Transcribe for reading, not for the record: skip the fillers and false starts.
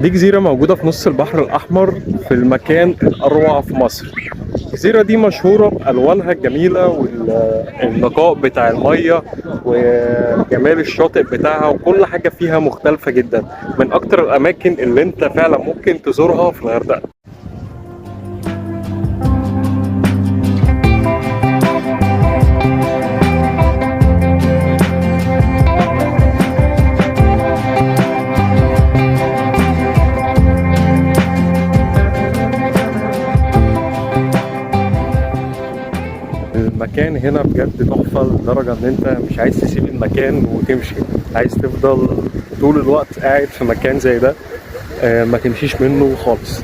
دي جزيرة موجودة في نص البحر الأحمر في المكان الأروع في مصر. الجزيرة دي مشهورة بألوانها الجميلة والنقاء بتاع المية وجمال الشاطئ بتاعها، وكل حاجة فيها مختلفة جدا. من أكتر الأماكن اللي أنت فعلا ممكن تزورها في الغردقة. المكان هنا بجد تحفة لدرجة ان انت مش عايز تسيب المكان وتمشي، عايز تفضل طول الوقت قاعد في مكان زي ده، ما تمشيش منه خالص.